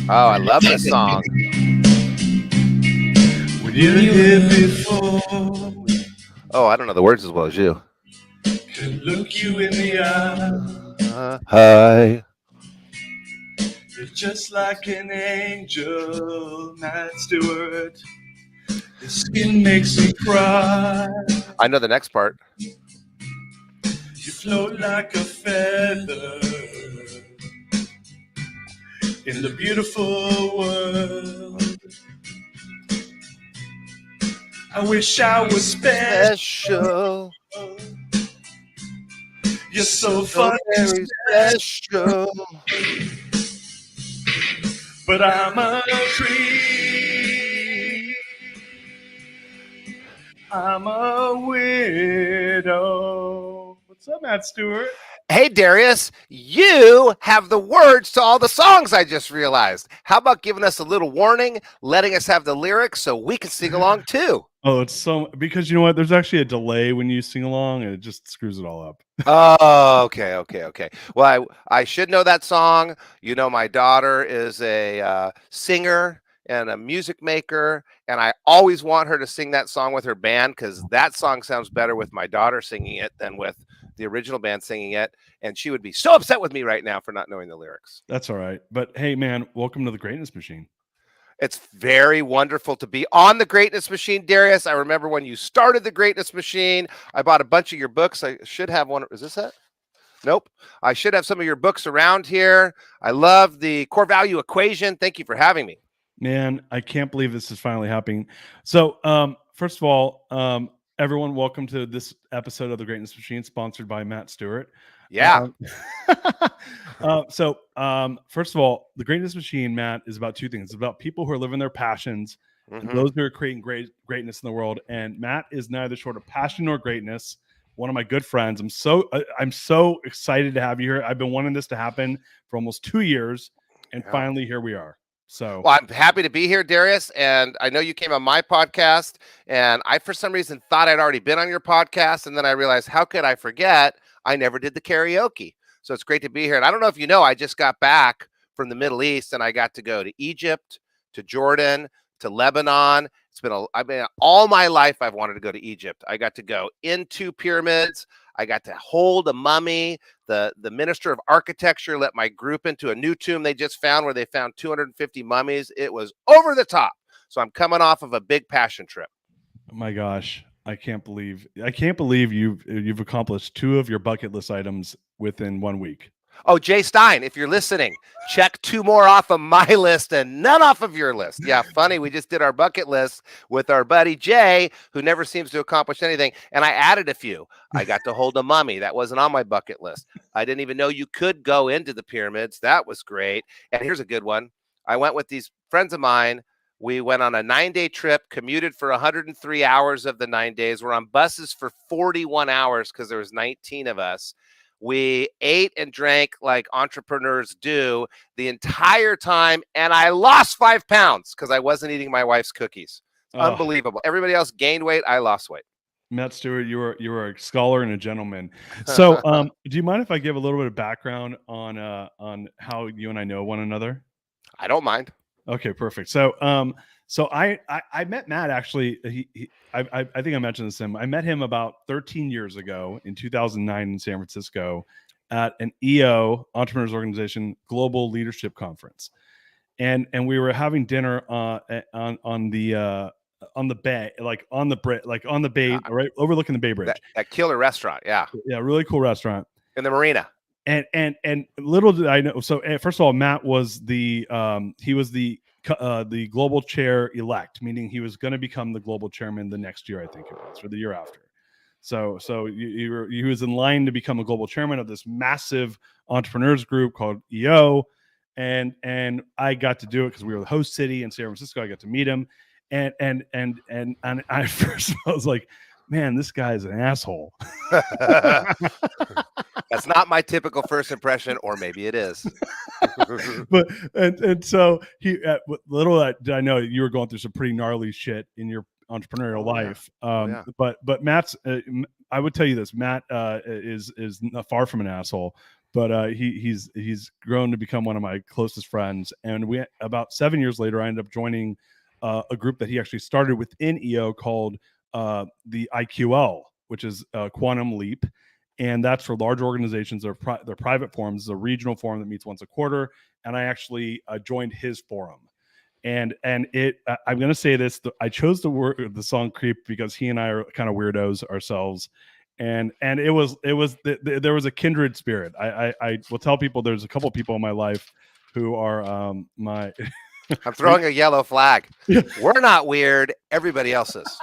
Oh, I love this song. When you're here before, Oh, I don't know the words as well as you. can look you in the eye. Hi. You're just like an angel, Matt Stewart. Your skin makes me cry. I know the next part. You float like a feather in the beautiful world. I wish I was special. Special. You're so So funny, very special. but I'm a creep. I'm a widow. What's up, Matt Stewart? Hey, Darius, you have the words to all the songs I just realized. How about giving us a little warning, letting us have the lyrics so we can sing along too? Oh, it's so, because you know what? There's actually a delay when you sing along and it just screws it all up. Oh, okay. Well, I should know that song. You know, my daughter is a singer and a music maker, and I always want her to sing that song with her band because that song sounds better with my daughter singing it than with the original band singing it. And she would be so upset with me right now for not knowing the lyrics. That's all right. But hey, man, welcome to the Greatness Machine. It's very wonderful to be on the Greatness Machine, Darius. I remember when you started the Greatness Machine. I bought a bunch of your books. I should have one. Is this it? Nope. I should have some of your books around here. I love the core value equation. Thank you for having me. Man, I can't believe this is finally happening. So, first of all, everyone, welcome to this episode of the Greatness Machine, sponsored by Matt Stewart. Yeah. First of all, the Greatness Machine, Matt, is about two things. It's about people who are living their passions and Mhm. those who are creating greatness in the world. And Matt is neither short of passion nor greatness. One of my good friends. I'm so excited to have you here. I've been wanting this to happen for almost 2 years, and Yeah. finally here we are. So, Well, I'm happy to be here, Darius. And I know you came on my podcast, and I, for some reason, thought I'd already been on your podcast. And then I realized, how could I forget? I never did the karaoke. So it's great to be here. And I don't know if you know, I just got back from the Middle East, and I got to go to Egypt, to Jordan, to Lebanon. I mean, all my life I've wanted to go to Egypt. I got to go into pyramids. I got to hold a mummy. The minister of architecture let my group into a new tomb they just found where they found 250 mummies. It was over the top. So I'm coming off of a big passion trip. oh my gosh, I can't believe you've accomplished 2 of your bucket list items within 1 week. Oh, Jay Stein, if you're listening, check 2 more off of my list and none off of your list. Yeah, funny. We just did our bucket list with our buddy Jay, who never seems to accomplish anything. And I added a few. I got to hold a mummy. That wasn't on my bucket list. I didn't even know you could go into the pyramids. That was great. And here's a good one. I went with these friends of mine. We went on a 9-day trip, commuted for 103 hours of the 9 days. We're on buses for 41 hours because there was 19 of us. We ate and drank like entrepreneurs do the entire time, and I lost 5 pounds because I wasn't eating my wife's cookies. Unbelievable. Everybody else gained weight. I lost weight. Matt Stewart, you are a scholar and a gentleman. So, do you mind if I give a little bit of background on how you and I know one another? I don't mind. Okay, perfect. So, I met Matt actually. I think I mentioned this to him. I met him about 13 years ago in 2009 in San Francisco at an EO, Entrepreneurs Organization Global Leadership Conference, and we were having dinner on the bay, like on the bay, right overlooking the Bay Bridge. That killer restaurant, yeah, really cool restaurant in the marina. And little did I know. So first of all, Matt was the global chair elect, meaning he was going to become the global chairman the next year, I think it was, or the year after. So he was in line to become a global chairman of this massive entrepreneurs group called EO, and I got to do it because we were the host city in San Francisco. I got to meet him, and I first I was like, man, this guy is an asshole. That's not my typical first impression, or maybe it is. But so little did I know you were going through some pretty gnarly shit in your entrepreneurial life. But Matt's I would tell you this, Matt is far from an asshole, but he's grown to become one of my closest friends. And we about 7 years later, I ended up joining a group that he actually started within EO called the IQL, which is Quantum Leap. And that's for large organizations. They're private forums. It's a regional forum that meets once a quarter. And I actually joined his forum. And it, I'm going to say this, I chose the song Creep because he and I are kind of weirdos ourselves. And there was a kindred spirit. I will tell people there's a couple people in my life who are my. I'm throwing a yellow flag. We're not weird. Everybody else is.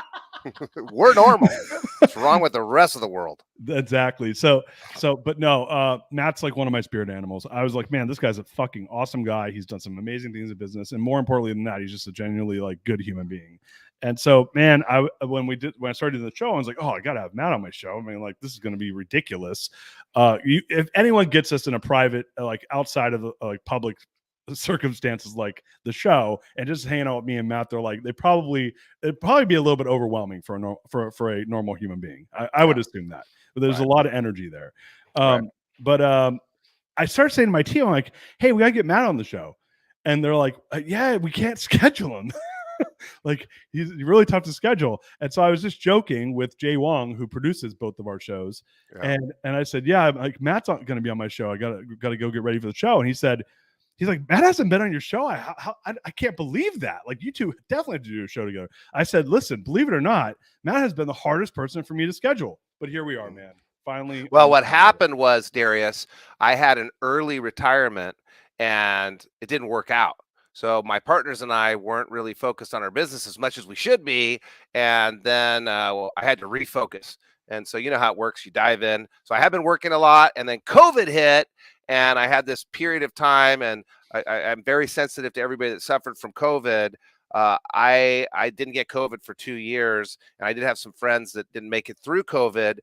We're normal. What's wrong with the rest of the world? Exactly. But no, Matt's like one of my spirit animals. I was like, man, this guy's a fucking awesome guy. He's done some amazing things in business. And more importantly than that, he's just a genuinely like good human being. And so, man, when I started the show, I was like, oh, I got to have Matt on my show. I mean, like, this is going to be ridiculous. If anyone gets us in a private, like outside of the like public circumstances like the show and just hanging out with me and Matt, they're like, it'd probably be a little bit overwhelming for a normal human being. I would assume that, but there's a lot of energy there. But I started saying to my team, I'm like, hey, we gotta get Matt on the show. And they're like, yeah, we can't schedule him. Like he's really tough to schedule. And so I was just joking with Jay Wong, who produces both of our shows. And I said, yeah, like Matt's going to be on my show. I gotta go get ready for the show. And he's like, Matt hasn't been on your show. I can't believe that. Like, you two definitely have to do a show together. I said, listen, believe it or not, Matt has been the hardest person for me to schedule. But here we are, man. Finally. Well, what happened was, Darius, I had an early retirement and it didn't work out. So my partners and I weren't really focused on our business as much as we should be. And then I had to refocus. And so you know how it works. You dive in. So I have been working a lot, and then COVID hit. And I had this period of time, and I'm very sensitive to everybody that suffered from COVID. I didn't get COVID for 2 years, and I did have some friends that didn't make it through COVID.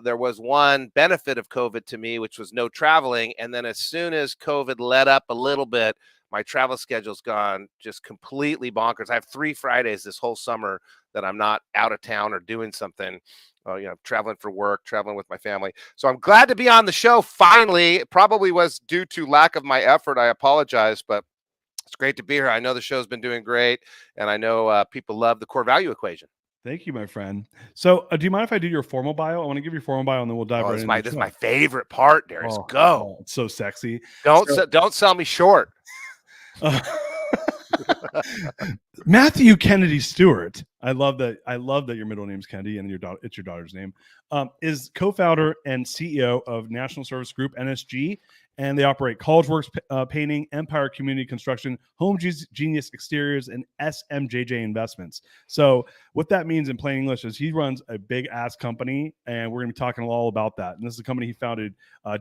There was one benefit of COVID to me, which was no traveling. And then as soon as COVID let up a little bit, my travel schedule's gone just completely bonkers. I have 3 Fridays this whole summer that I'm not out of town or doing something. Traveling for work, traveling with my family. So I'm glad to be on the show finally. It probably was due to lack of my effort. I apologize, but it's great to be here. I know the show's been doing great, and I know people love the core value equation. Thank you, my friend. So do you mind if I do your formal bio? I want to give you your formal bio, and then we'll dive right into this is my favorite part, Darius. Go. It's so sexy. Don't sell me short. Matthew Kennedy Stewart. I love that your middle name's Kennedy and it's your daughter's name. Is co-founder and CEO of National Service Group NSG, and they operate CollegeWorks Painting, Empire Community Construction, Home Genius Exteriors, and SMJJ Investments. So what that means in plain English is he runs a big ass company, and we're going to be talking all about that. And this is a company he founded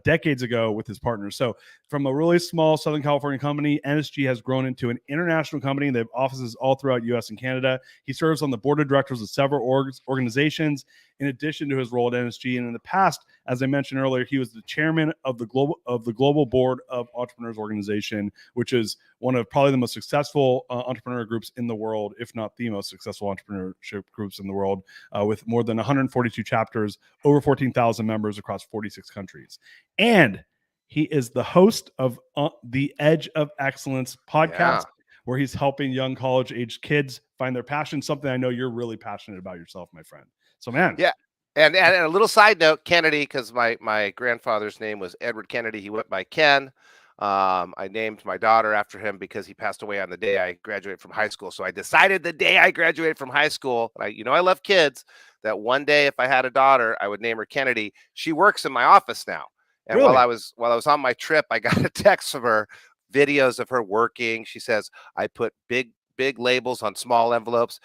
decades ago with his partners. So from a really small Southern California company, NSG has grown into an international company. They have offices all throughout U.S. and Canada. He serves on the board of directors of several organizations, in addition to his role at NSG. And in the past, as I mentioned earlier, he was the chairman of the global board of Entrepreneurs Organization, which is one of probably the most successful entrepreneur groups in the world, if not the most successful entrepreneurship groups in the world, with more than 142 chapters, over 14,000 members across 46 countries. And he is the host of the Edge of Excellence podcast, where he's helping young college-age kids find their passion, something I know you're really passionate about yourself, my friend. So, man. Yeah. And a little side note, Kennedy, because my grandfather's name was Edward Kennedy. He went by Ken. I named my daughter after him because he passed away on the day I graduated from high school. So I decided the day I graduated from high school, I love kids, that one day if I had a daughter, I would name her Kennedy. She works in my office now. And really? while I was on my trip, I got a text from her, videos of her working. She says, I put big labels on small envelopes.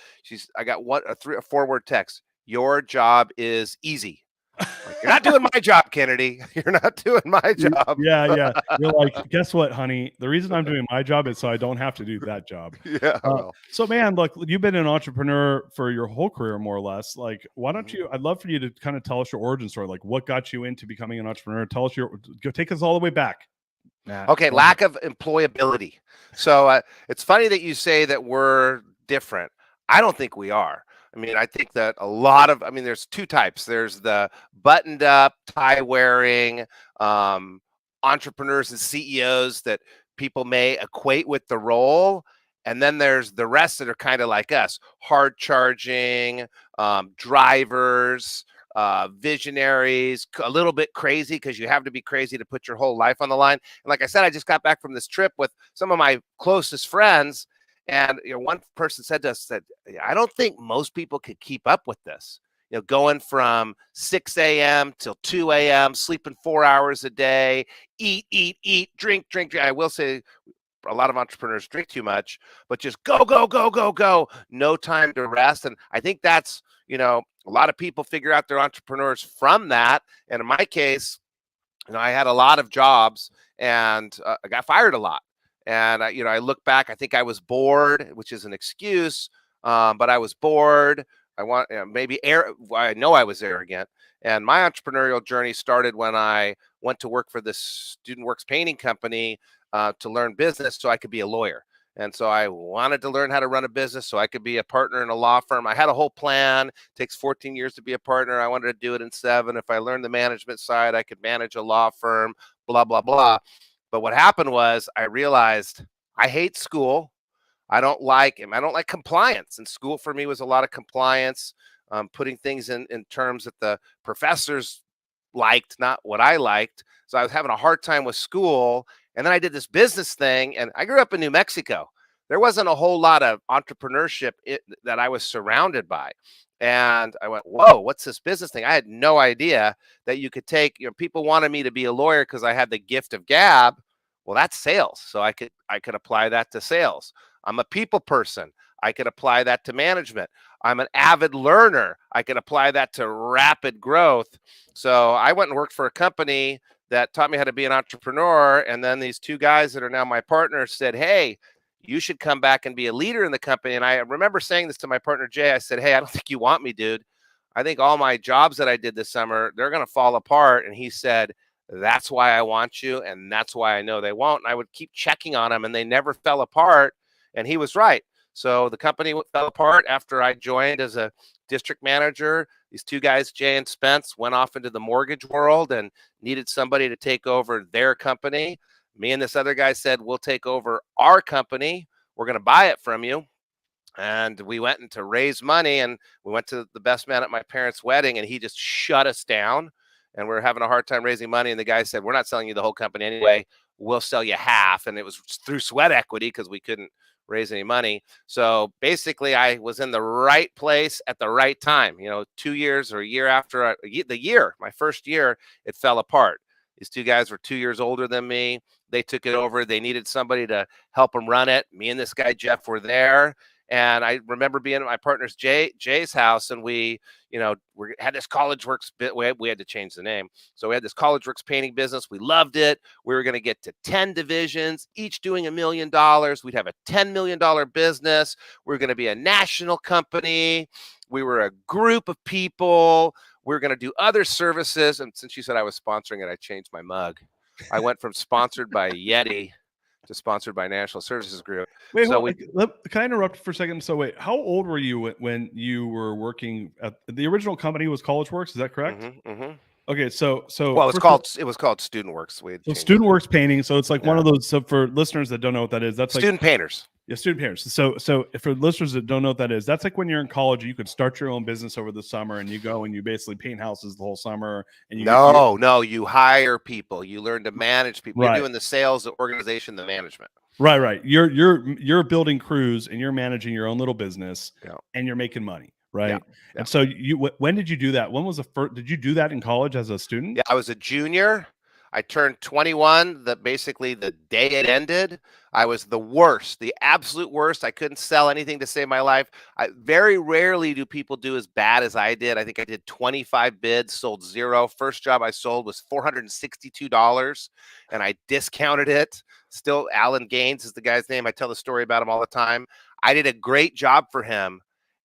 I got a 4-word text. Your job is easy. Like, you're not doing my job, Kennedy. You're not doing my job. Yeah. You're like, guess what, honey? The reason I'm doing my job is so I don't have to do that job. Yeah. So, man, look, you've been an entrepreneur for your whole career, more or less. Like, why don't you? I'd love for you to kind of tell us your origin story. Like, what got you into becoming an entrepreneur? Tell us take us all the way back. Matt. Okay, lack of employability. So it's funny that you say that we're different. I don't think we are. I mean, I think that there's 2 types. There's the buttoned up, tie wearing, entrepreneurs and CEOs that people may equate with the role. And then there's the rest that are kind of like us, hard charging, drivers, visionaries, a little bit crazy, because you have to be crazy to put your whole life on the line. And like I said, I just got back from this trip with some of my closest friends. And one person said to us that I don't think most people could keep up with this. Going from 6 a.m. till 2 a.m., sleeping 4 hours a day, eat, drink. I will say a lot of entrepreneurs drink too much, but just go, no time to rest. And I think that's, a lot of people figure out they're entrepreneurs from that. And in my case, I had a lot of jobs and I got fired a lot. And, I look back, I think I was bored, which is an excuse, but I was bored. I know I was arrogant. And my entrepreneurial journey started when I went to work for this Student Works painting company to learn business so I could be a lawyer. And so I wanted to learn how to run a business so I could be a partner in a law firm. I had a whole plan. It takes 14 years to be a partner. I wanted to do it in 7. If I learned the management side, I could manage a law firm, blah, blah, blah. But what happened was I realized I hate school. I don't like compliance. And school for me was a lot of compliance, putting things in terms that the professors liked, not what I liked. So I was having a hard time with school. And then I did this business thing, and I grew up in New Mexico. There wasn't a whole lot of entrepreneurship that I was surrounded by. And I went, whoa, what's this business thing? I had no idea that you could take, people wanted me to be a lawyer because I had the gift of gab. Well, that's sales. So I could apply that to sales. I'm a people person. I could apply that to management. I'm an avid learner. I could apply that to rapid growth. So I went and worked for a company that taught me how to be an entrepreneur. And then these 2 guys that are now my partners said, hey, you should come back and be a leader in the company. And I remember saying this to my partner, Jay. I said, hey, I don't think you want me, dude. I think all my jobs that I did this summer, they're going to fall apart. And he said, that's why I want you. And that's why I know they won't. And I would keep checking on them and they never fell apart. And he was right. So the company fell apart after I joined as a district manager. These 2 guys, Jay and Spence, went off into the mortgage world and needed somebody to take over their company. Me and this other guy said, we'll take over our company. We're going to buy it from you. And we went in to raise money, and we went to the best man at my parents' wedding, and he just shut us down. And we were having a hard time raising money. And the guy said, we're not selling you the whole company anyway. We'll sell you half. And it was through sweat equity because we couldn't raise any money. So basically I was in the right place at the right time. 2 years or a year after my first year, it fell apart. These 2 guys were 2 years older than me. They took it over. They needed somebody to help them run it. Me and this guy, Jeff, were there. And I remember being at my partner's Jay's house, and we had this College Works bit. We had to change the name. So we had this College Works painting business. We loved it. We were going to get to 10 divisions, each doing $1 million. We'd have a $10 million business. We were going to be a national company. We were a group of people. We were going to do other services. And since you said I was sponsoring it, I changed my mug. I went from sponsored by Yeti to sponsored by National Services Group. Wait, so can I interrupt for a second? So wait, how old were you when you were working at the original company? Was College Works? Is that correct? Mm-hmm, mm-hmm. Okay, so well, it was called Student Works. So Student Works painting. So it's like one of those. So for listeners that don't know what that is, that's student painters. Yeah, student painters. So for listeners that don't know what that is, that's like when you're in college, you could start your own business over the summer, and you go and you basically paint houses the whole summer. And you hire people. You learn to manage people. Right. You're doing the sales, the organization, the management. Right. You're building crews and you're managing your own little business, and you're making money. Right. Yeah. And so when did you do that? When was the first? Did you do that in college as a student? Yeah, I was a junior. I turned 21. Basically the day it ended. I was the worst, the absolute worst. I couldn't sell anything to save my life. Very rarely do people do as bad as I did. I think I did 25 bids, sold 0. First job I sold was $462, and I discounted it. Still, Alan Gaines is the guy's name. I tell the story about him all the time. I did a great job for him,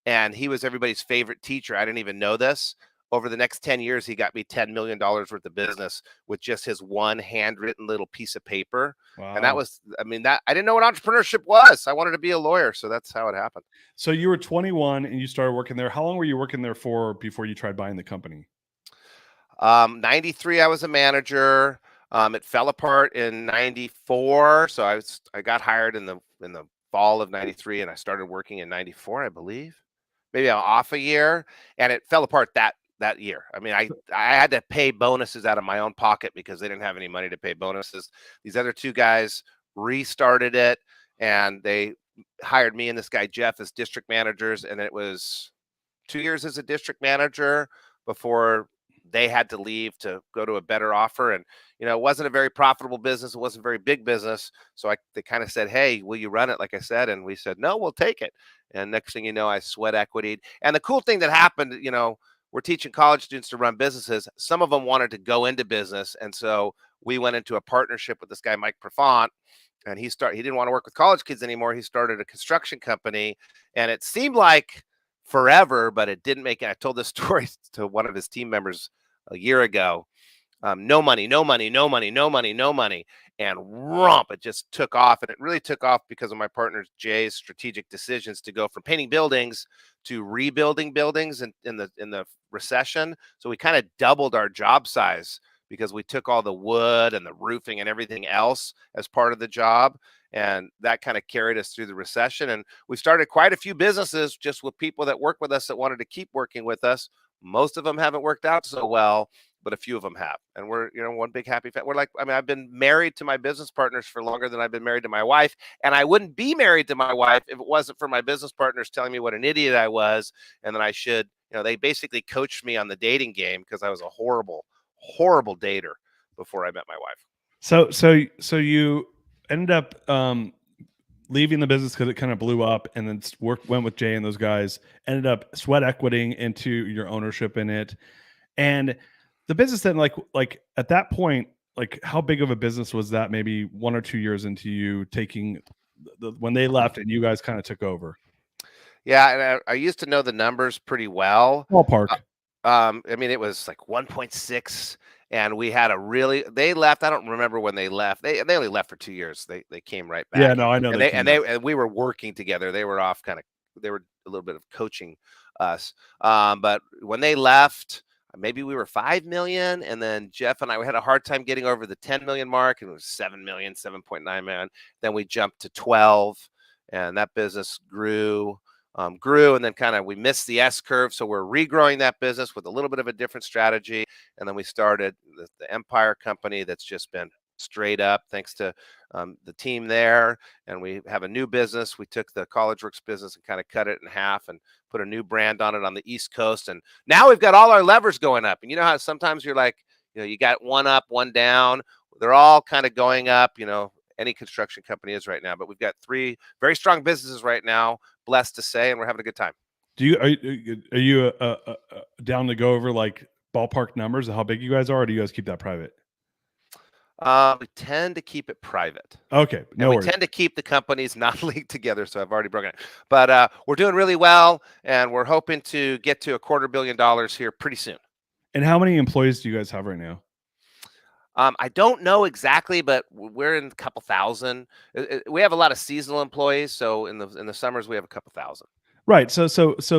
and he was everybody's favorite teacher. I didn't even know this. Over the next 10 years, he got me $10 million worth of business with just his one handwritten little piece of paper. Wow. And that was, I didn't know what entrepreneurship was. I wanted to be a lawyer. So that's how it happened. So you were 21 and you started working there. How long were you working there for before you tried buying the company? 93, I was a manager. It fell apart in '94, so I got hired in the fall of '93, and I started working in '94, I believe. Maybe I'm off a year, and it fell apart that year. I mean, I had to pay bonuses out of my own pocket because they didn't have any money to pay bonuses. These other two guys restarted it, and they hired me and this guy Jeff as district managers, and it was 2 years as a district manager before they had to leave to go to a better offer. And it wasn't a very profitable business, it wasn't a very big business, so they kind of said, hey, will you run it, like I said, and we said, no, we'll take it. And next thing you know, I sweat equitied. And the cool thing that happened, we're teaching college students to run businesses. Some of them wanted to go into business, and so we went into a partnership with this guy Mike Profont, and he didn't want to work with college kids anymore. He started a construction company, and it seemed like forever, but it didn't make it. I told this story to one of his team members a year ago. No money, no money, no money, no money, no money. And romp, it just took off. And it really took off because of my partner Jay's strategic decisions to go from painting buildings to rebuilding buildings in the recession. So we kind of doubled our job size because we took all the wood and the roofing and everything else as part of the job. And that kind of carried us through the recession. And we started quite a few businesses just with people that work with us that wanted to keep working with us. Most of them haven't worked out so well, but a few of them have. And we're, one big happy family. I've been married to my business partners for longer than I've been married to my wife. And I wouldn't be married to my wife if it wasn't for my business partners telling me what an idiot I was. And then I should, they basically coached me on the dating game because I was a horrible, horrible dater before I met my wife. So you ended up leaving the business because it kind of blew up, and then went with Jay and those guys, ended up sweat equitying into your ownership in it. And the business then, like at that point, like how big of a business was that? Maybe 1 or 2 years into you taking when they left and you guys kind of took over. Yeah, and I used to know the numbers pretty well. Ballpark. I mean, it was like 1.6, and we had they left. I don't remember when they left. They only left for 2 years. They came right back. Yeah, no, I know. And we were working together. They were off they were a little bit of coaching us. But when they left, maybe we were 5 million, and then Jeff and I, we had a hard time getting over the 10 million mark, and it was 7 million, 7.9 million. Then we jumped to 12, and that business grew, and then we missed the S curve. So we're regrowing that business with a little bit of a different strategy. And then we started the Empire company that's just been straight up thanks to the team there. And we have a new business. We took the College Works business and kind of cut it in half and put a new brand on it on the East Coast. And now we've got all our levers going up. And you know how sometimes you're like, you got one up, one down. They're all kind of going up, any construction company is right now. But we've got 3 very strong businesses right now, blessed to say, and we're having a good time. Are you down to go over like ballpark numbers of how big you guys are, or do you guys keep that private? We tend to keep it private. Okay, no worries. We tend to keep the companies not linked together, so I've already broken it. But we're doing really well, and we're hoping to get to $250 million here pretty soon. And how many employees do you guys have right now? I don't know exactly, but we're in a couple thousand. We have a lot of seasonal employees, so in the summers we have a couple thousand. Right. So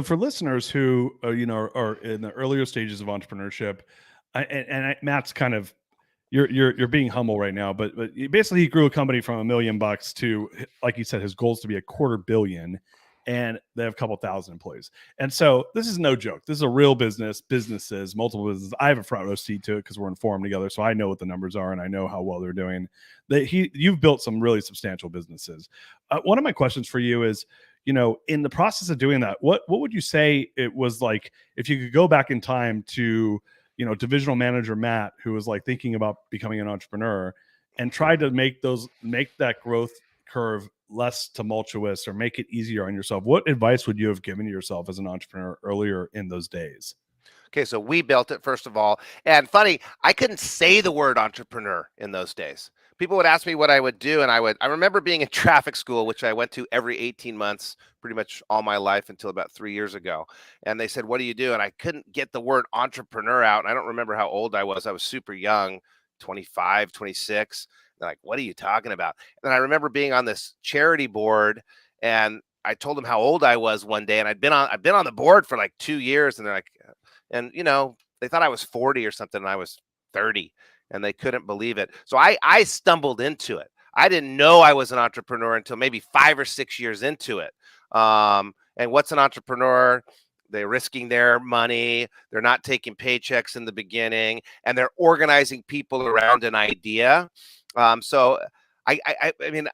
for listeners who are in the earlier stages of entrepreneurship, Matt's kind of you're being humble right now, but basically he grew a company from $1 million to, like you said, his goal is to be $250 million. And they have a couple thousand employees. And so this is no joke. This is a real businesses, multiple businesses. I have a front row seat to it because we're in forum together. So I know what the numbers are and I know how well they're doing. You've built some really substantial businesses. One of my questions for you is, in the process of doing that, what would you say it was like if you could go back in time to, divisional manager Matt, who was like thinking about becoming an entrepreneur and tried to make that growth curve less tumultuous or make it easier on yourself? What advice would you have given yourself as an entrepreneur earlier in those days? Okay, so we built it, first of all. And funny, I couldn't say the word entrepreneur in those days. People would ask me what I would do, and I remember being in traffic school, which I went to every 18 months, pretty much all my life until about 3 years ago. And they said, what do you do? And I couldn't get the word entrepreneur out. And I don't remember how old I was. I was super young, 25, 26. They're like, what are you talking about? And I remember being on this charity board, and I told them how old I was one day, and I've been on the board for like 2 years, and they're like, and they thought I was 40 or something, and I was 30. and they couldn't believe it. So I stumbled into it. I didn't know I was an entrepreneur until maybe 5 or 6 years into it. And what's an entrepreneur? They're risking their money. They're not taking paychecks in the beginning, and they're organizing people around an idea. So I mean,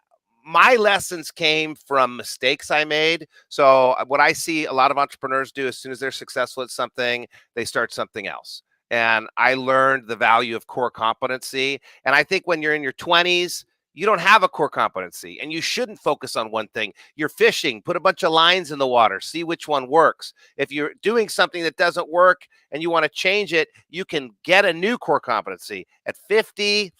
my lessons came from mistakes I made. So what I see a lot of entrepreneurs do, as soon as they're successful at something, they start something else. And I learned the value of core competency. And I think when you're in your 20s, you don't have a core competency, and you shouldn't focus on one thing. You're fishing, put a bunch of lines in the water, see which one works. If you're doing something that doesn't work and you want to change it, you can get a new core competency. At 50,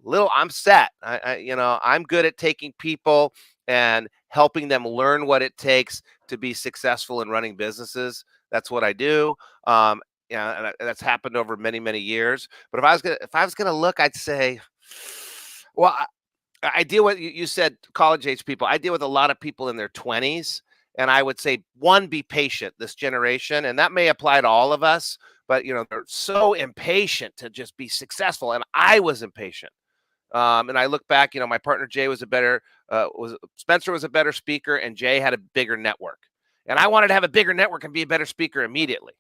I'm set. I'm good at taking people and helping them learn what it takes to be successful in running businesses. That's what I do. And that's happened over many, many years. But if I was gonna look, I'd say, well, I deal with, you said college age people. I deal with a lot of people in their 20s. And I would say, one, be patient, this generation. And that may apply to all of us, but they're so impatient to just be successful. And I was impatient. And I look back, my partner Jay Spencer was a better speaker, and Jay had a bigger network. And I wanted to have a bigger network and be a better speaker immediately.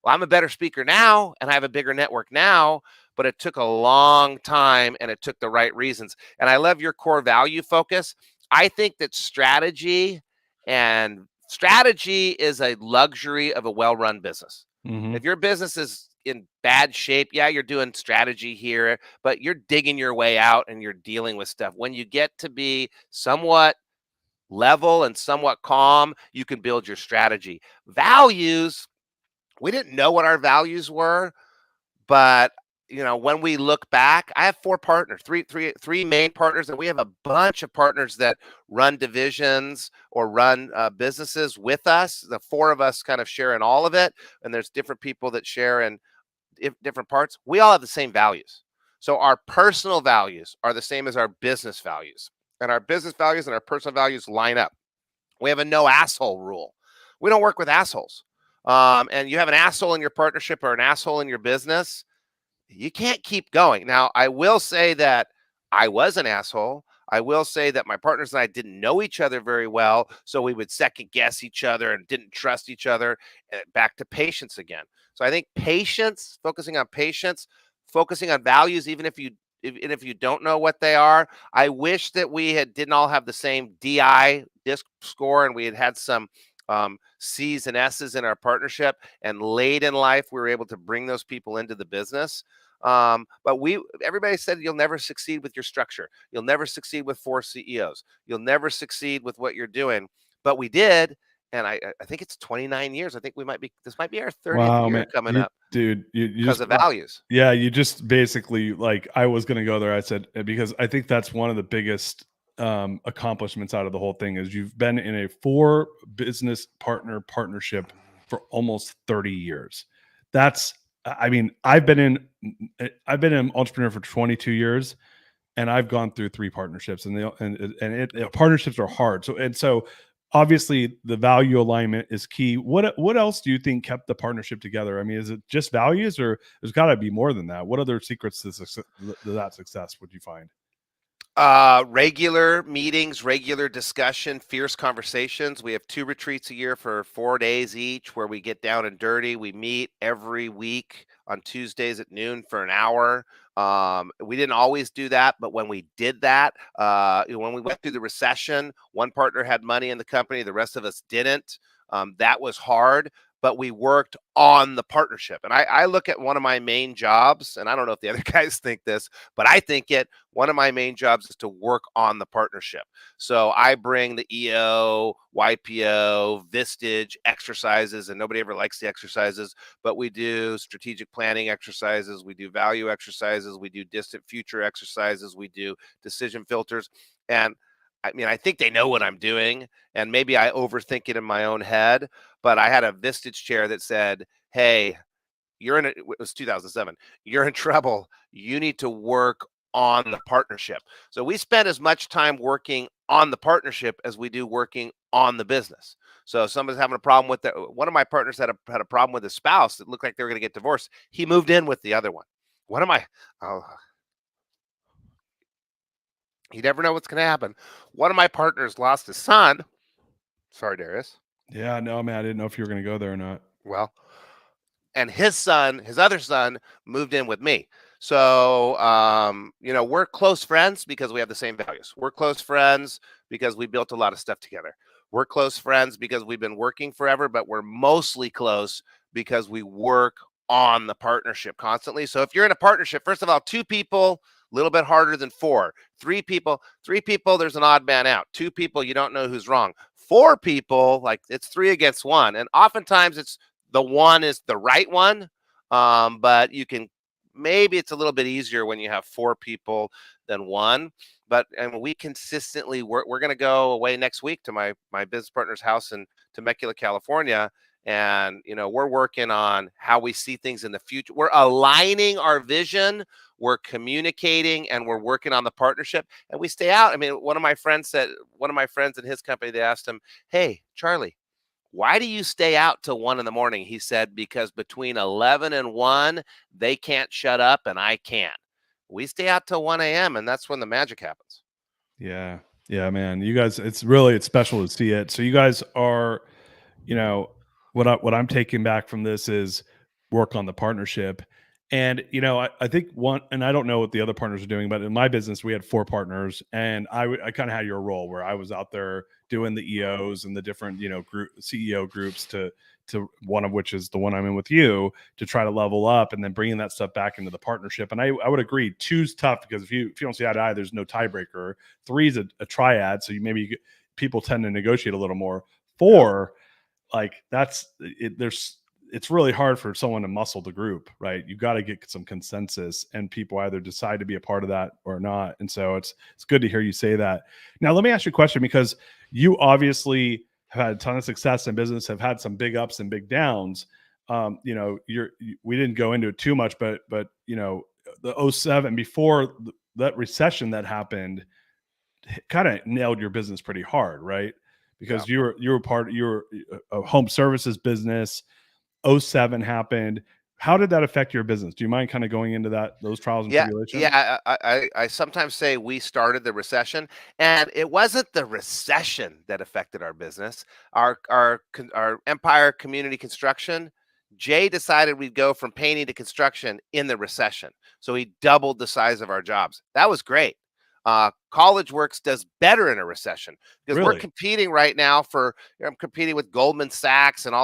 Well, I'm a better speaker now, and I have a bigger network now, but it took a long time, and it took the right reasons. And I love your core value focus. I think that strategy is a luxury of a well-run business. Mm-hmm. If your business is in bad shape, yeah, you're doing strategy here, but you're digging your way out and you're dealing with stuff. When you get to be somewhat level and somewhat calm, you can build your strategy. Values, we didn't know what our values were, but when we look back, I have 4 partners, three main partners, and we have a bunch of partners that run divisions or run businesses with us. The 4 of us kind of share in all of it, and there's different people that share in different parts. We all have the same values. So our personal values are the same as our business values, and our business values and our personal values line up. We have a no asshole rule. We don't work with assholes. And you have an asshole in your partnership or an asshole in your business, you can't keep going. Now, I will say that I was an asshole. I will say that my partners and I didn't know each other very well, so we would second guess each other and didn't trust each other. Back to patience again. So I think patience, focusing on values, even if you don't know what they are. I wish that we didn't all have the same DISC score, and we had some C's and S's in our partnership, and late in life we were able to bring those people into the business. But everybody said you'll never succeed with your structure. You'll never succeed with 4 CEOs. You'll never succeed with what you're doing. But we did, and I think it's 29 years. I think this might be our 30th year coming up, dude. You because just of values. Yeah, you just basically, like, I was going to go there. I said, because I think that's one of the biggest accomplishments out of the whole thing is you've been in a 4 business partnership for almost 30 years. I mean, I've been an entrepreneur for 22 years, and I've gone through 3 partnerships, and partnerships are hard. So obviously the value alignment is key. What else do you think kept the partnership together? I mean, is it just values, or there's got to be more than that? What other secrets to that success would you find? Regular meetings, regular discussion, fierce conversations. We have 2 retreats a year for 4 days each, where we get down and dirty. We meet every week on Tuesdays at noon for an hour. We didn't always do that, but when we did that, when we went through the recession, one partner had money in the company, the rest of us didn't. That was hard, but we worked on the partnership. And I look at one of my main jobs, and I don't know if the other guys think this, but I think one of my main jobs is to work on the partnership. So I bring the EO, YPO, Vistage exercises, and nobody ever likes the exercises, but we do strategic planning exercises, we do value exercises, we do distant future exercises, we do decision filters. And I mean, I think they know what I'm doing, and maybe I overthink it in my own head, but I had a Vistage chair that said, hey, it was 2007, you're in trouble. You need to work on the partnership. So we spent as much time working on the partnership as we do working on the business. So if somebody's having a problem with one of my partners had a problem with his spouse that looked like they were going to get divorced. He moved in with the other one. You never know what's going to happen. One of my partners lost his son. Sorry, Darius. Yeah, no, man, I didn't know if you were going to go there or not. Well, and his other son, moved in with me. So, we're close friends because we have the same values. We're close friends because we built a lot of stuff together. We're close friends because we've been working forever, but we're mostly close because we work on the partnership constantly. So if you're in a partnership, first of all, two people, a little bit harder than four. Three people, there's an odd man out. Two people, you don't know who's wrong. Four people, like it's 3 against 1. And oftentimes it's the one is the right one. But maybe it's a little bit easier when you have 4 people than one. But we consistently we're going to go away next week to my business partner's house in Temecula, California. And, we're working on how we see things in the future. We're aligning our vision, we're communicating, and we're working on the partnership. And we stay out. I mean, one of my friends in his company, they asked him, "Hey, Charlie, why do you stay out till 1 a.m?" He said, "Because between 11 and 1, they can't shut up and I can." We stay out till 1 a.m. and that's when the magic happens. Yeah. Yeah, man. You guys, it's special to see it. So you guys are, what I'm taking back from this is work on the partnership. And, I think and I don't know what the other partners are doing, but in my business, we had 4 partners, and I kind of had your role where I was out there doing the EOs and the different, group CEO groups to one of which is the one I'm in with you, to try to level up, and then bringing that stuff back into the partnership. And I would agree, 2's tough because if you don't see eye to eye, there's no tiebreaker. 3's a triad, so people tend to negotiate a little more. 4, like it's really hard for someone to muscle the group, right? You got to get some consensus, and people either decide to be a part of that or not. And so it's good to hear you say that. Now, let me ask you a question, because you obviously have had a ton of success in business, have had some big ups and big downs. We didn't go into it too much, but the 07, before that recession that happened, kind of nailed your business pretty hard, right? Because you were a home services business. 07 happened. How did that affect your business? Do you mind kind of going into those trials and tribulations? Yeah. I sometimes say we started the recession, and it wasn't the recession that affected our business. Our Empire Community Construction, Jay decided we'd go from painting to construction in the recession. So he doubled the size of our jobs. That was great. College Works does better in a recession because we're Really? competing right now I'm competing with Goldman Sachs and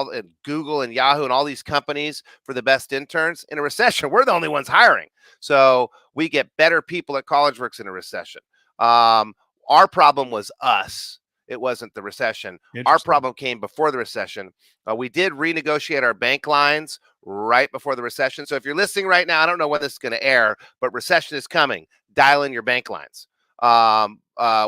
Google and Yahoo and all these companies for the best interns. In a recession, we're the only ones hiring. So we get better people at College Works in a recession. Our problem was us. It wasn't the recession. Our problem came before the recession. We did renegotiate our bank lines right before the recession. So if you're listening right now, I don't know when this is going to air, but recession is coming. Dial in your bank lines.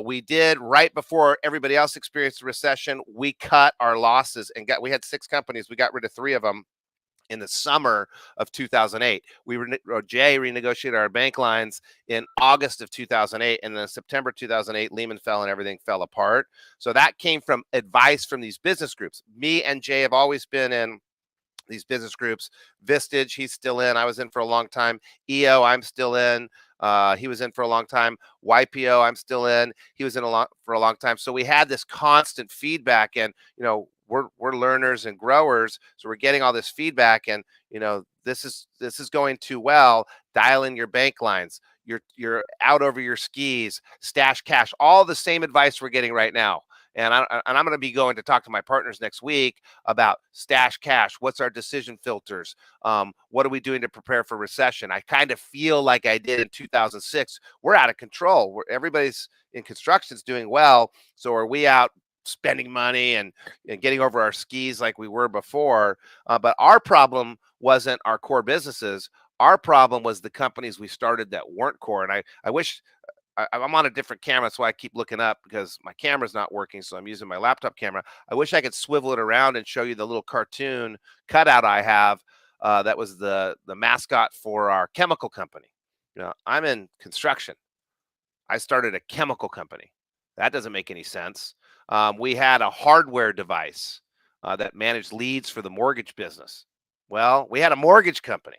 We did right before everybody else experienced the recession. We cut our losses and we had 6 companies. We got rid of 3 of them in the summer of 2008. Jay renegotiated our bank lines in August of 2008, and then September 2008, Lehman fell and everything fell apart. So that came from advice from these business groups. Me and Jay have always been in these business groups. Vistage, he's still in. I was in for a long time. EO, I'm still in. He was in for a long time. YPO, I'm still in. He was in for a long time. So we had this constant feedback, and we're learners and growers, so we're getting all this feedback. And this is going too well. Dial in your bank lines. You're out over your skis. Stash cash. All the same advice we're getting right now. And I'm going to be going to talk to my partners next week about stash cash. What's our decision filters? What are we doing to prepare for recession? I kind of feel like I did in 2006. We're out of control. Everybody's in construction's doing well. So are we out spending money and getting over our skis like we were before? But our problem wasn't our core businesses. Our problem was the companies we started that weren't core. And I wish I'm on a different camera. That's why I keep looking up, because my camera's not working. So I'm using my laptop camera. I wish I could swivel it around and show you the little cartoon cutout I have. That was the mascot for our chemical company. I'm in construction. I started a chemical company. That doesn't make any sense. We had a hardware device that managed leads for the mortgage business. Well, we had a mortgage company.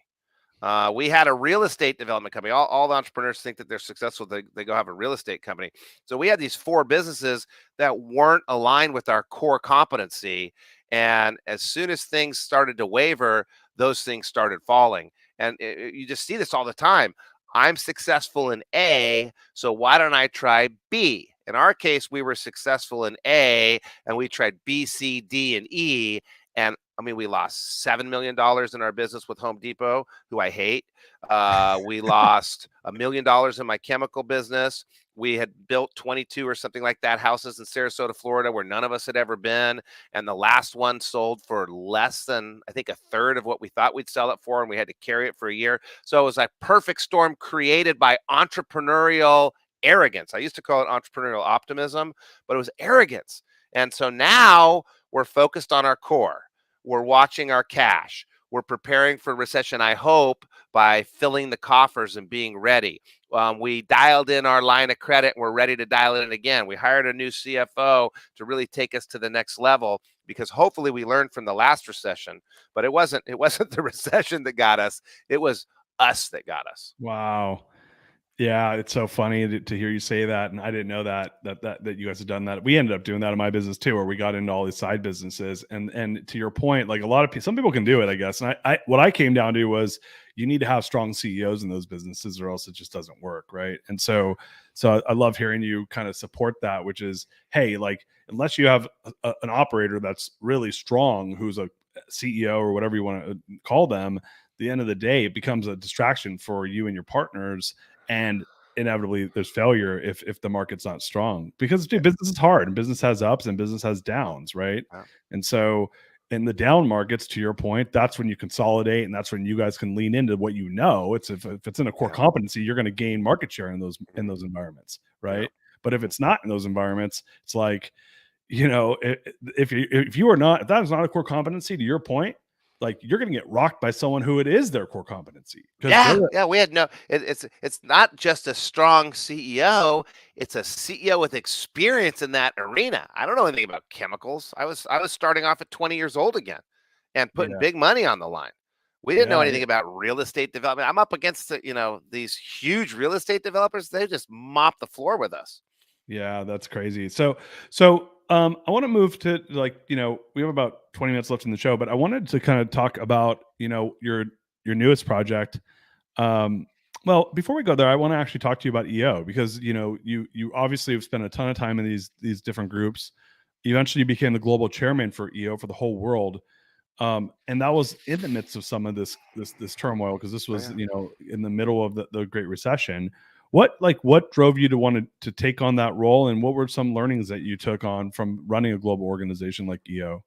We had a real estate development company. All the entrepreneurs think that they're successful. They go have a real estate company. So we had these 4 businesses that weren't aligned with our core competency. And as soon as things started to waver, those things started falling. And you just see this all the time. I'm successful in A, so why don't I try B? In our case, we were successful in A, and we tried B, C, D, and E. And I mean, we lost $7 million in our business with Home Depot, who I hate. We lost $1 million in my chemical business. We had built 22 or something like that houses in Sarasota, Florida, where none of us had ever been. And the last one sold for less than, I think, a third of what we thought we'd sell it for. And we had to carry it for a year. So it was a perfect storm created by entrepreneurial arrogance. I used to call it entrepreneurial optimism, but it was arrogance. And so now we're focused on our core. We're watching our cash. We're preparing for recession, I hope, by filling the coffers and being ready. We dialed in our line of credit and we're ready to dial it in again. We hired a new CFO to really take us to the next level, because hopefully we learned from the last recession. But it wasn't the recession that got us. It was us that got us. Wow. Yeah, it's so funny to hear you say that, and I didn't know that you guys had done that. We ended up doing that in my business too, where we got into all these side businesses. And to your point, like a lot of people, some people can do it, I guess. And I what I came down to was you need to have strong CEOs in those businesses, or else it just doesn't work, right? And so I love hearing you kind of support that, which is, hey, like unless you have an operator that's really strong, who's a CEO or whatever you want to call them, at the end of the day, it becomes a distraction for you and your partners. And inevitably there's failure if the market's not strong, because dude, business is hard, and business has ups and business has downs, right? Wow. And so in the down markets, to your point, that's when you consolidate, and that's when you guys can lean into what you know. It's if it's in a core competency, you're going to gain market share in those environments, right? But if it's not in those environments, it's like, if you are not, if that is not a core competency, to your point, like you're going to get rocked by someone who it is their core competency. Yeah, we had it's not just a strong CEO, it's a CEO with experience in that arena. I don't know anything about chemicals. I was starting off at 20 years old again and putting Yeah. big money on the line. We didn't know Yeah, anything about real estate development. I'm up against these huge real estate developers. They just mop the floor with us. Yeah, that's crazy. So I want to move to, like, we have about 20 minutes left in the show, but I wanted to kind of talk about, your newest project. Well, before we go there, I want to actually talk to you about EO, because, you obviously have spent a ton of time in these different groups. Eventually you became the global chairman for EO for the whole world. And that was in the midst of some of this turmoil, because this was, in the middle of the Great Recession. What drove you to want to take on that role, and what were some learnings that you took on from running a global organization like EO?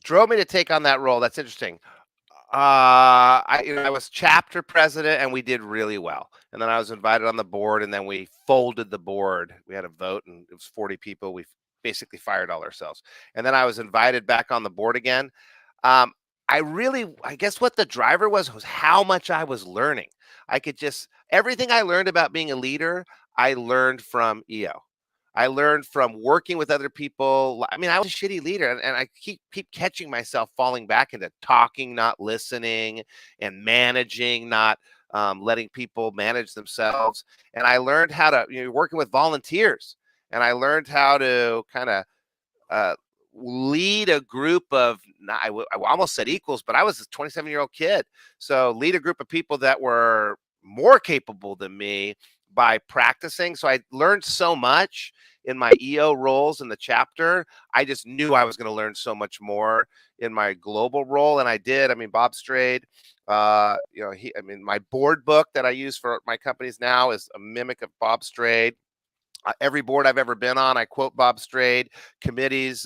Drove me to take on that role. That's interesting. I was chapter president and we did really well. And then I was invited on the board, and then we folded the board. We had a vote and it was 40 people. We basically fired all ourselves. And then I was invited back on the board again. Um, I guess what the driver was how much I was learning. Everything I learned about being a leader, I learned from EO. I learned from working with other people. I mean, I was a shitty leader, and I keep catching myself falling back into talking, not listening, and managing, not letting people manage themselves. And I learned how to, working with volunteers, and I learned how to kind of uh, lead a group of, I almost said equals, but I was a 27-year-old kid. So lead a group of people that were more capable than me by practicing. So I learned so much in my EO roles in the chapter. I just knew I was going to learn so much more in my global role. And I did. I mean, Bob Strayed, my board book that I use for my companies now is a mimic of Bob Strayed. Every board I've ever been on, I quote Bob Strayed. Committees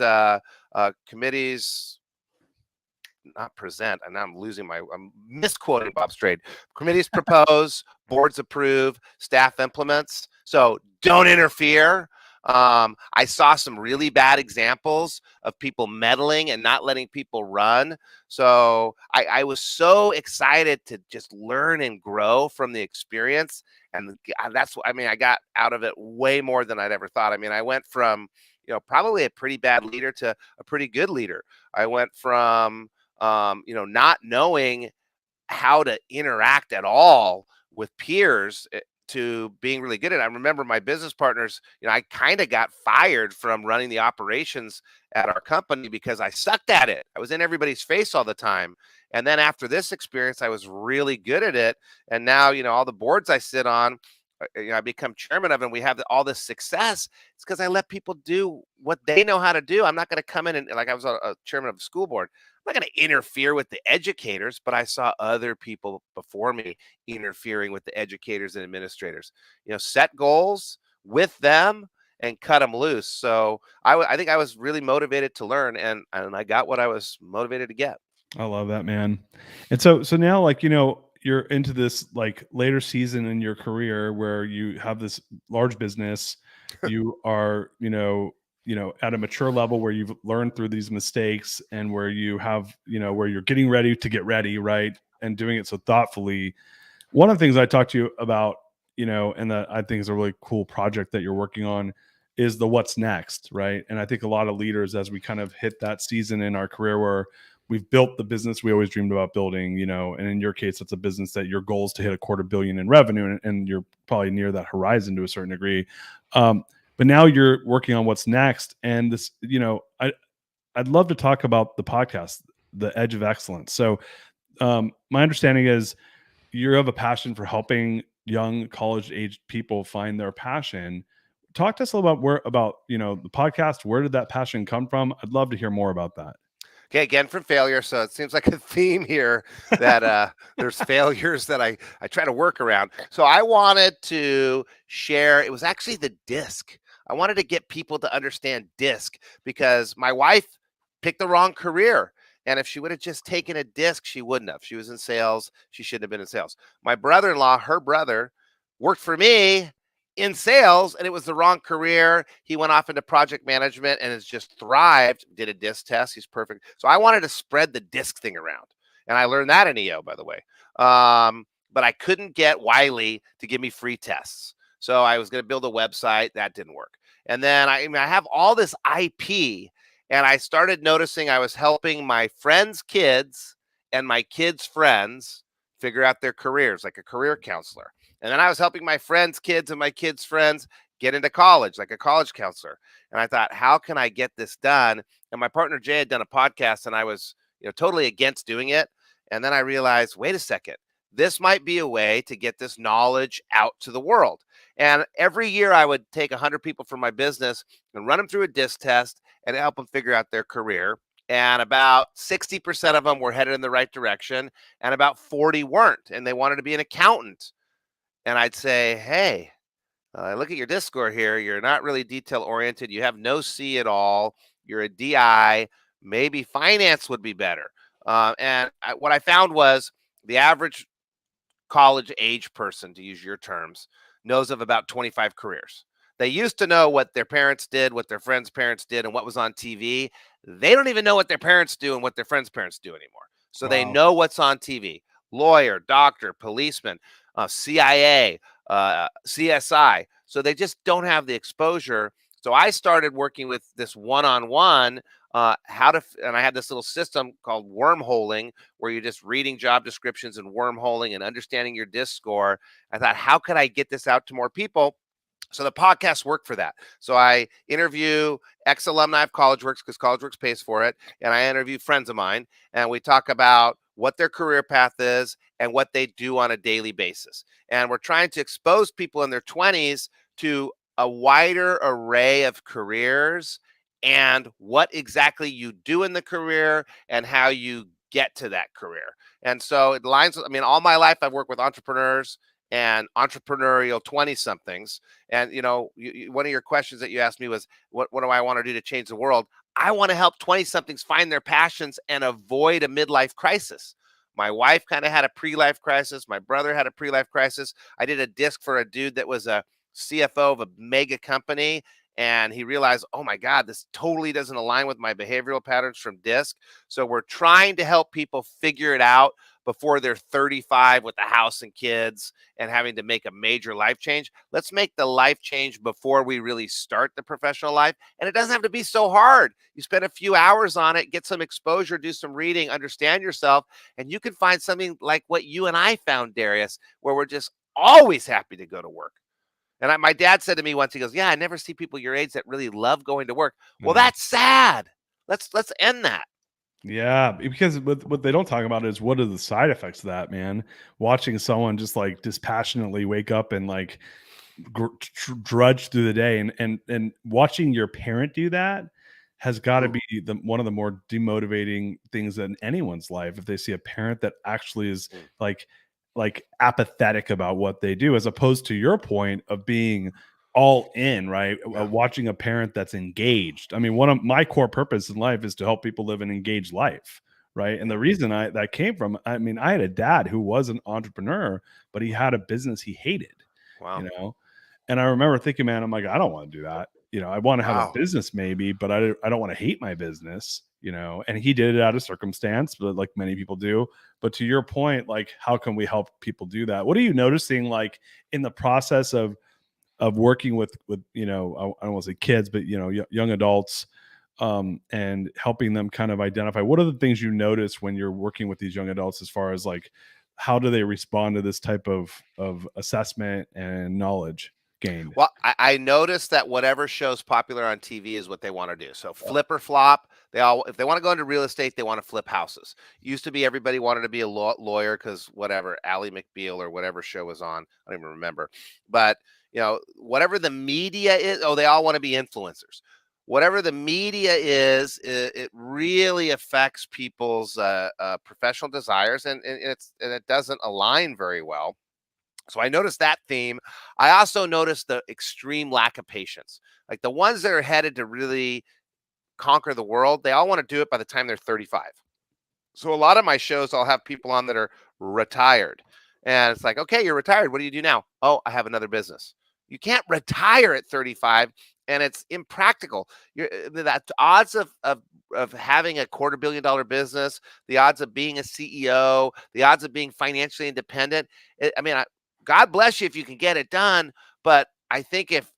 not present, and I'm misquoting Bob Strayed. Committees propose, boards approve, staff implements. So don't interfere. I saw some really bad examples of people meddling and not letting people run. So I was so excited to just learn and grow from the experience. And that's what, I got out of it way more than I'd ever thought. I went from, probably a pretty bad leader to a pretty good leader. I went from, not knowing how to interact at all with peers to being really good at it. I remember my business partners, I kind of got fired from running the operations at our company because I sucked at it. I was in everybody's face all the time. And then after this experience, I was really good at it. And now, all the boards I sit on, I become chairman of, and we have all this success. It's because I let people do what they know how to do. I'm not going to come in and, like, I was a chairman of the school board. I'm not going to interfere with the educators, but I saw other people before me interfering with the educators and administrators. Set goals with them and cut them loose. So I think I was really motivated to learn, and I got what I was motivated to get. I love that, man. And so now, like, you're into this like later season in your career where you have this large business. You are, at a mature level where you've learned through these mistakes, and where you have, where you're getting ready to get ready, right? And doing it so thoughtfully. One of the things I talked to you about, and that I think is a really cool project that you're working on, is the what's next, right? And I think a lot of leaders, as we kind of hit that season in our career where we've built the business we always dreamed about building, and in your case, it's a business that your goal is to hit $250 million in revenue, and you're probably near that horizon to a certain degree. But now you're working on what's next. And this, I'd love to talk about the podcast, The Edge of Excellence. So my understanding is you have a passion for helping young college-aged people find their passion. Talk to us a little about the podcast. Where did that passion come from? I'd love to hear more about that. Okay, again, from failure. So it seems like a theme here that there's failures that I try to work around. So I wanted to share, it was actually the DISC. I wanted to get people to understand DISC because my wife picked the wrong career. And if she would have just taken a DISC, she wouldn't have. She was in sales. She shouldn't have been in sales. My brother-in-law, her brother, worked for me in sales, and it was the wrong career. He went off into project management and has just thrived. Did a DISC test. He's perfect. So I wanted to spread the DISC thing around. And I learned that in EO, by the way. But I couldn't get Wiley to give me free tests. So I was going to build a website. That didn't work. And then I have all this IP, and I started noticing I was helping my friends' kids and my kids' friends figure out their careers, like a career counselor. And then I was helping my friends' kids and my kids' friends get into college, like a college counselor. And I thought, how can I get this done? And my partner Jay had done a podcast, and I was, totally against doing it. And then I realized, wait a second, this might be a way to get this knowledge out to the world. And every year I would take 100 people from my business and run them through a DISC test and help them figure out their career. And about 60% of them were headed in the right direction, and about 40 weren't, and they wanted to be an accountant. And I'd say, hey, look at your DISC score here. You're not really detail oriented. You have no C at all. You're a DI. Maybe finance would be better. What I found was the average college age person, to use your terms, knows of about 25 careers. They used to know what their parents did, what their friends' parents did, and what was on TV. They don't even know what their parents do and what their friends' parents do anymore. So They know what's on TV. Lawyer, doctor, policeman, CIA, CSI. So they just don't have the exposure. So I started working with this one-on-one, and I had this little system called wormholing, where you're just reading job descriptions and wormholing and understanding your DISC score. I thought, how could I get this out to more people? So the podcast worked for that. So I interview ex-alumni of CollegeWorks, because CollegeWorks pays for it. And I interview friends of mine, and we talk about what their career path is and what they do on a daily basis. And we're trying to expose people in their 20s to a wider array of careers and what exactly you do in the career and how you get to that career. And so it lines, all my life I've worked with entrepreneurs and entrepreneurial 20-somethings. And, one of your questions that you asked me was, what do I want to do to change the world? I want to help 20-somethings find their passions and avoid a midlife crisis. My wife kind of had a pre-life crisis. My brother had a pre-life crisis. I did a DISC for a dude that was a CFO of a mega company, and he realized, oh my God, this totally doesn't align with my behavioral patterns from DISC. So we're trying to help people figure it out before they're 35 with a house and kids and having to make a major life change. Let's make the life change before we really start the professional life. And it doesn't have to be so hard. You spend a few hours on it, get some exposure, do some reading, understand yourself, and you can find something like what you and I found, Darius, where we're just always happy to go to work. And my dad said to me once, he goes, yeah, I never see people your age that really love going to work. Well, that's sad. Let's end that. Yeah, because what they don't talk about is what are the side effects of that, man. Watching someone just like dispassionately wake up and like drudge through the day, and watching your parent do that has got to be one of the more demotivating things in anyone's life. If they see a parent that actually is like apathetic about what they do, as opposed to your point of being all in, right? Watching a parent that's engaged. I mean, one of my core purpose in life is to help people live an engaged life, right? And the reason that came from, I mean, I had a dad who was an entrepreneur, but he had a business he hated. Wow. You know, and I remember thinking, man, I'm like, I don't want to do that. You know, I want to have a business maybe, but I don't want to hate my business, you know. And he did it out of circumstance, but like many people do. But to your point, like, how can we help people do that? What are you noticing, like, in the process of working with you know, I don't want to say kids, but you know, young adults, and helping them kind of identify what are the things you notice when you're working with these young adults, as far as like how do they respond to this type of assessment and knowledge gained? Well, I noticed that whatever show's popular on TV is what they want to do. So flip or flop. If they want to go into real estate, they want to flip houses. Used to be everybody wanted to be a lawyer because whatever, Ally McBeal or whatever show was on, I don't even remember. But you know, whatever the media is, they all want to be influencers. Whatever the media is, it really affects people's professional desires, and it doesn't align very well. So I noticed that theme. I also noticed the extreme lack of patience. Like the ones that are headed to really conquer the world, they all want to do it by the time they're 35. So a lot of my shows, I'll have people on that are retired. And it's like, okay, you're retired. What do you do now? Oh, I have another business. You can't retire at 35, and it's impractical. The odds of having a $250 million business, the odds of being a CEO, the odds of being financially independent. God bless you if you can get it done. But I think if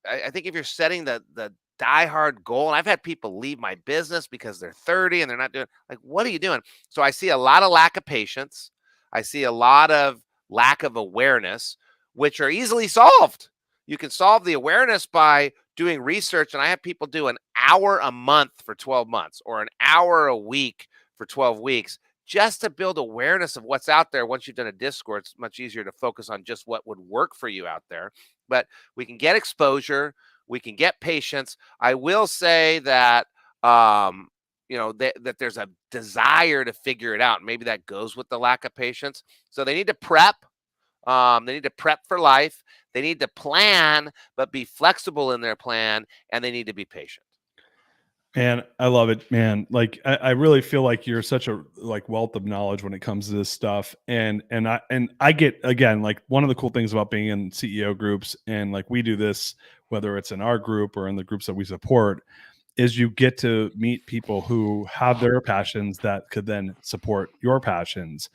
you're setting the diehard goal, and I've had people leave my business because they're 30 and they're not doing, like, what are you doing? So I see a lot of lack of patience. I see a lot of lack of awareness, which are easily solved. You can solve the awareness by doing research. And I have people do an hour a month for 12 months or an hour a week for 12 weeks. Just to build awareness of what's out there. Once you've done a Discord, it's much easier to focus on just what would work for you out there. But we can get exposure. We can get patience. I will say that, that there's a desire to figure it out. Maybe that goes with the lack of patience. So they need to prep. They need to prep for life. They need to plan, but be flexible in their plan. And they need to be patient. Man, I love it, man. Like, I really feel like you're such a like wealth of knowledge when it comes to this stuff. And I get, again, like, one of the cool things about being in CEO groups, and like we do this, whether it's in our group or in the groups that we support, is you get to meet people who have their passions that could then support your passions.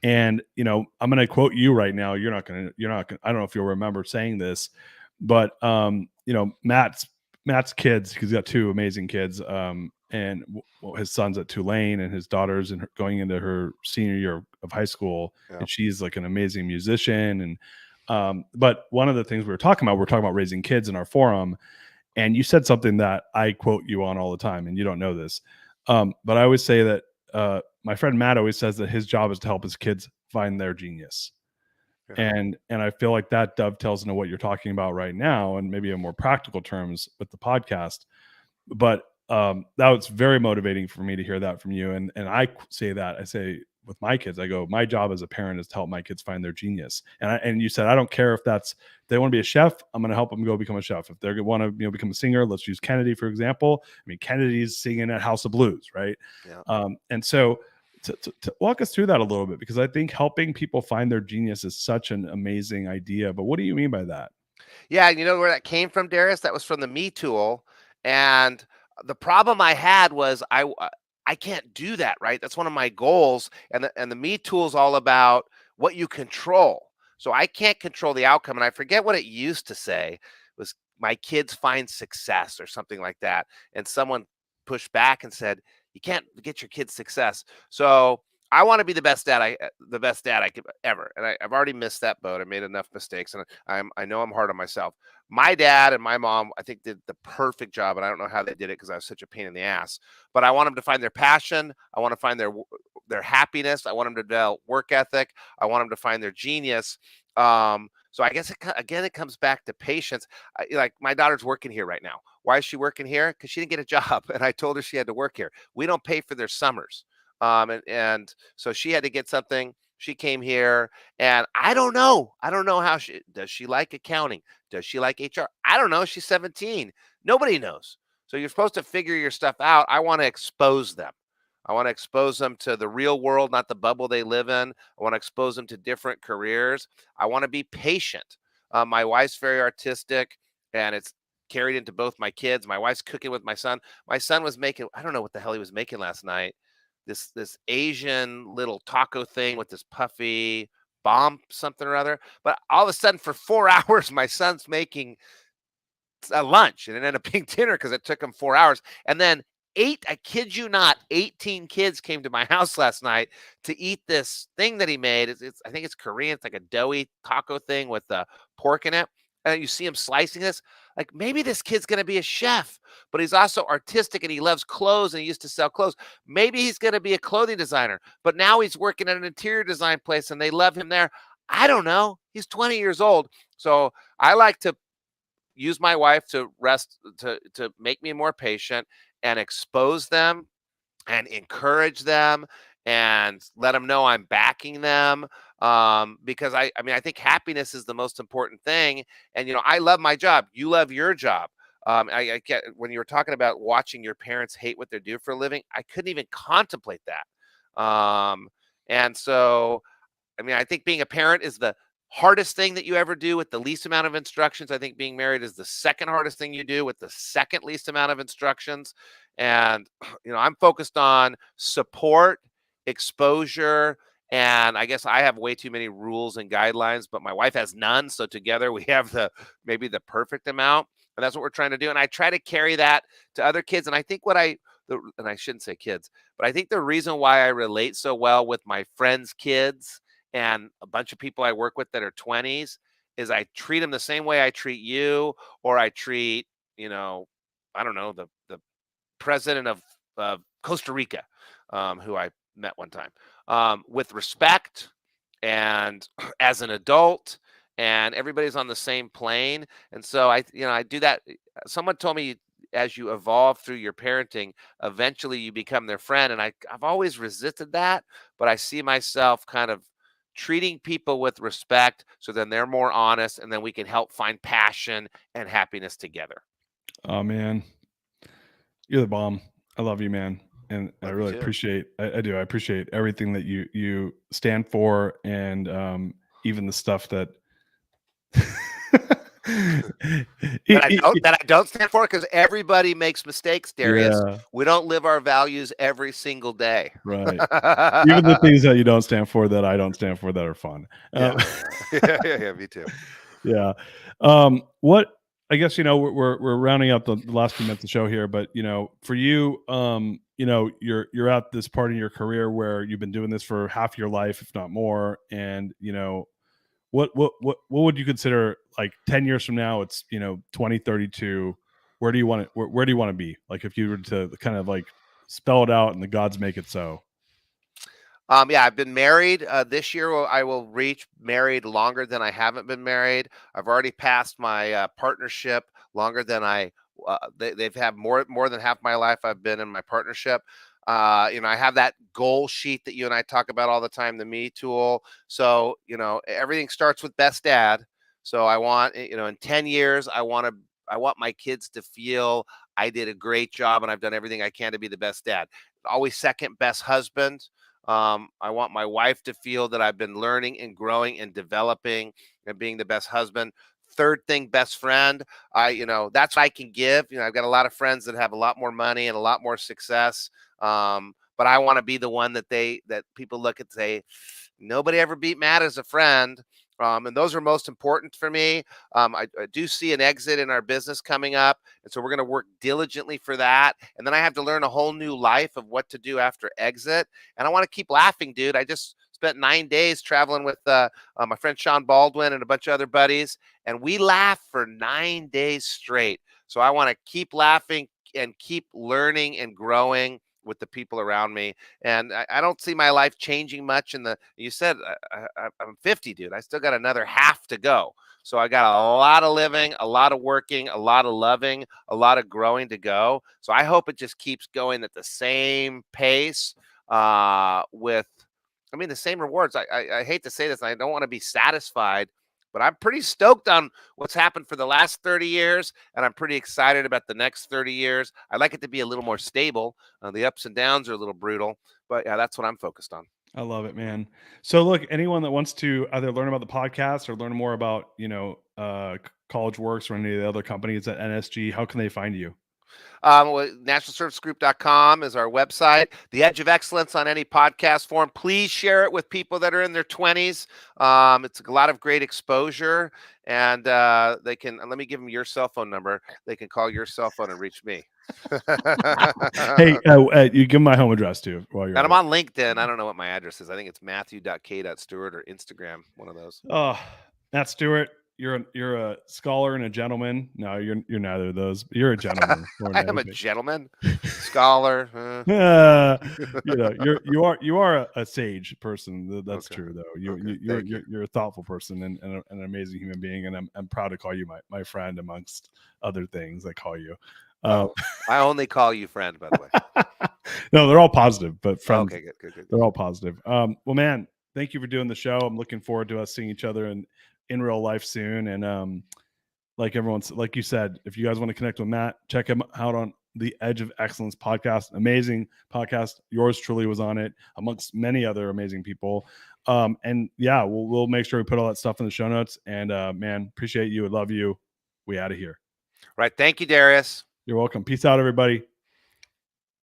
And, you know, I'm going to quote you right now. You're not going to, I don't know if you'll remember saying this, but, you know, Matt's kids, because he's got two amazing kids, and his son's at Tulane and his daughter's going into her senior year of high school, and she's like an amazing musician. And but one of the things we're talking about raising kids in our forum, and you said something that I quote you on all the time, and you don't know this, but I always say that my friend Matt always says that his job is to help his kids find their genius. And I feel like that dovetails into what you're talking about right now, and maybe in more practical terms with the podcast. But that was very motivating for me to hear that from you. And I say with my kids, I go, my job as a parent is to help my kids find their genius. And you said, I don't care if they want to be a chef, I'm going to help them go become a chef. If they want to, become a singer, let's use Kennedy, for example. I mean, Kennedy's singing at House of Blues, right? Yeah. And so to walk us through that a little bit, because I think helping people find their genius is such an amazing idea. But what do you mean by that? Yeah, you know where that came from, Darius? That was from the Me Tool. And the problem I had was I can't do that, right? That's one of my goals. And the Me tool is all about what you control. So I can't control the outcome. And I forget what it used to say. It was my kids find success or something like that. And someone pushed back and said, you can't get your kids success. So I want to be the best dad I could ever. And I've already missed that boat. I made enough mistakes, and I know I'm hard on myself. My dad and my mom, I think, did the perfect job, and I don't know how they did it because I was such a pain in the ass. But I want them to find their passion. I want to find their happiness. I want them to develop work ethic. I want them to find their genius. So I guess again, it comes back to patience. Like my daughter's working here right now. Why is she working here? Because she didn't get a job, and I told her she had to work here. We don't pay for their summers. And so she had to get something. She came here, and I don't know. I don't know how does she like accounting? Does she like HR? I don't know. She's 17. Nobody knows. So you're supposed to figure your stuff out. I want to expose them. I want to expose them to the real world, not the bubble they live in. I want to expose them to different careers. I want to be patient. My wife's very artistic, and it's carried into both my kids. My wife's cooking with my son. My son was making, I don't know what the hell he was making last night. This Asian little taco thing with this puffy bomb something or other. But all of a sudden, for 4 hours, my son's making a lunch, and it ended up being dinner because it took him 4 hours. And then I kid you not, 18 kids came to my house last night to eat this thing that he made. I think it's Korean. It's like a doughy taco thing with pork in it. And you see him slicing this. Like, maybe this kid's going to be a chef, but he's also artistic and he loves clothes and he used to sell clothes. Maybe he's going to be a clothing designer, but now he's working at an interior design place and they love him there. I don't know. He's 20 years old. So I like to use my wife to make me more patient and expose them and encourage them and let them know I'm backing them. Because I mean, I think happiness is the most important thing. And, I love my job. You love your job. I get when you were talking about watching your parents hate what they do for a living, I couldn't even contemplate that. And so, I mean, I think being a parent is the hardest thing that you ever do with the least amount of instructions. I think being married is the second hardest thing you do with the second least amount of instructions. And, I'm focused on support, exposure, and I guess I have way too many rules and guidelines, but my wife has none. So together we have maybe the perfect amount. And that's what we're trying to do. And I try to carry that to other kids. And I think and I shouldn't say kids, but I think the reason why I relate so well with my friends' kids and a bunch of people I work with that are 20s is I treat them the same way I treat you, or I treat, I don't know, the president of Costa Rica, who I met one time, with respect and as an adult, and everybody's on the same plane. And so I do that. Someone told me as you evolve through your parenting, eventually you become their friend. And I've always resisted that, but I see myself kind of treating people with respect, so then they're more honest, and then we can help find passion and happiness together. Oh man, you're the bomb. I love you, man. And I really appreciate, I do. I appreciate everything that you stand for, and even the stuff that that I don't stand for, because everybody makes mistakes, Darius. Yeah. We don't live our values every single day. Right. Even the things that you don't stand for, that I don't stand for, that are fun. Yeah, me too. Yeah. What, I guess, we're rounding up the last few minutes of the show here, but for you, you're at this part in your career where you've been doing this for half your life, if not more. And, what would you consider, like 10 years from now? It's 2032. Where do you want to where do you want to be? Like, if you were to kind of like spell it out and the gods make it so. Yeah, I've been married. This year I will reach married longer than I haven't been married. I've already passed my partnership longer than they've had more than half my life I've been in my partnership. I have that goal sheet that you and I talk about all the time, the Me tool. So, everything starts with best dad. So I want, in 10 years, I want my kids to feel I did a great job and I've done everything I can to be the best dad. Always second best husband. I want my wife to feel that I've been learning and growing and developing and being the best husband. third thing, best friend. That's what I can give. I've got a lot of friends that have a lot more money and a lot more success. But I want to be the one that people look at and say, nobody ever beat Matt as a friend. And those are most important for me. I do see an exit in our business coming up. And so we're going to work diligently for that. And then I have to learn a whole new life of what to do after exit. And I want to keep laughing, dude. I just spent 9 days traveling with my friend Sean Baldwin and a bunch of other buddies. And we laughed for 9 days straight. So I want to keep laughing and keep learning and growing with the people around me. And I don't see my life changing much. You said I'm 50, dude. I still got another half to go. So I got a lot of living, a lot of working, a lot of loving, a lot of growing to go. So I hope it just keeps going at the same pace with the same rewards. I hate to say this, and I don't want to be satisfied, but I'm pretty stoked on what's happened for the last 30 years, and I'm pretty excited about the next 30 years. I'd like it to be a little more stable. The ups and downs are a little brutal, but yeah, that's what I'm focused on. I love it, man. So look, anyone that wants to either learn about the podcast or learn more about, College Works or any of the other companies at NSG, how can they find you? Nationalservicegroup.com is our website. The Edge of Excellence on any podcast form. Please share it with people that are in their 20s. It's a lot of great exposure, and they can. Let me give them your cell phone number. They can call your cell phone and reach me. Hey, you give my home address too while you're. And I'm on LinkedIn. I don't know what my address is. I think it's matthew.k.stewart or Instagram. One of those. Oh, Matt Stewart. You're a scholar and a gentleman. No, you're neither of those. You're a gentleman. I am a gentleman, scholar. You are a sage person. That's Okay. true though. You're You're a thoughtful person and an amazing human being. And I'm proud to call you my friend amongst other things I call you. I only call you friend, by the way. No, they're all positive, but friends. Okay, good. They're all positive. Well, man, thank you for doing the show. I'm looking forward to us seeing each other in real life soon. And like you said, if you guys want to connect with Matt, check him out on the Edge of Excellence podcast. Amazing podcast. Yours truly was on it amongst many other amazing people. And yeah, we'll make sure we put all that stuff in the show notes. And man, appreciate you. I love you. We out of here. Right. Thank you, Darius. You're welcome. Peace out, everybody.